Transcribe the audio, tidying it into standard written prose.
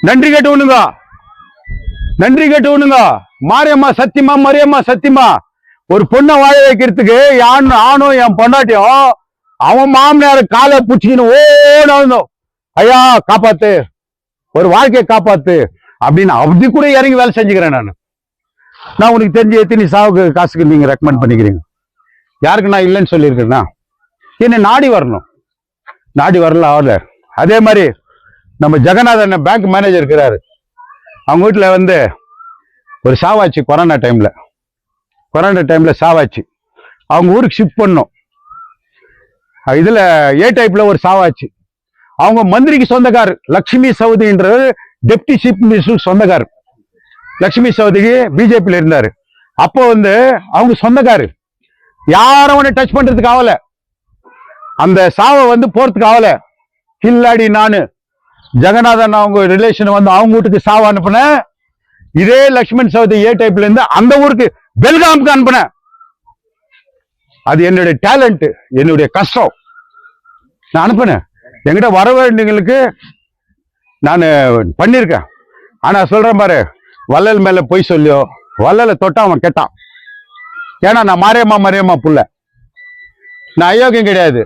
நன்றி கேட்டுவனுங்க, நன்றி கேட்டுவனுங்க. மாரியம்மா சத்தியமா, மரியம்மா சத்தியமா, ஒரு பொண்ணை வாழ வைக்கிறதுக்கு ஆணும் என் பொண்டாட்டியும் அவன் மாமனார காலை பிடிச்சிக்கின்னு ஓடணும், ஐயா காப்பாத்து, ஒரு வாழ்க்கையை காப்பாத்து அப்படின்னு அப்படி கூட இறங்கி வேலை செஞ்சுக்கிறேன். நான் உனக்கு தெரிஞ்ச எத்தனை சாவுக்கு காசுக்கு நீங்க ரெக்கமெண்ட் பண்ணிக்கிறீங்க? யாருக்கு நான் இல்லைன்னு சொல்லியிருக்கேன்னா என்ன நாடி வரணும், நாடி வரல ஆகல. அதே மாதிரி நம்ம ஜெகநாதன் பேங்க் மேனேஜர் இருக்கிறாரு, அவங்க வீட்டில் ஒரு சாவாச்சு. கொரோனா டைம்ல சாவாச்சு. அவங்க ஊருக்கு ஷிஃப்ட் பண்ணோம். இதுல ஏ டைப்ல ஒரு சாவாச்சு. அவங்க மந்திரிக்கு சொந்தக்கார் லட்சுமி சவுதின்றது டெப்டி சீஃப் மினிஸ்டர் சொந்தக்கார். லட்சுமி சவுதிக்கு பிஜேபியில் இருந்தாரு. அப்போ அவங்க சொந்தக்காரு, யாரும் அவனை டச் பண்றதுக்கு ஆகல, அந்த சாவை போறதுக்கு ஆகல. கில்லாடி நானு ஜெகநாதன் அவங்க ரிலேஷன் அவங்க வீட்டுக்கு சாவை அனுப்புன. இதே லட்சுமண் சவுதி ஏ டைப்ல இருந்து அந்த ஊருக்கு பெல்காமுக்கு அனுப்புன. அது என்னுடைய டேலண்ட், என்னுடைய கஷ்டம். நான் அனுப்புனேன். என்கிட்ட வர வேண்டியவங்களுக்கு நான் பண்ணியிருக்கேன். ஆனா சொல்றேன் பாரு, வள்ளல் மேல பொய் சொல்லியோ, வள்ளலை தொட்டா அவன் கெட்டான். ஏன்னா நான் மாரியம்மா புள்ள, நான் அயோக்கியம் கிடையாது.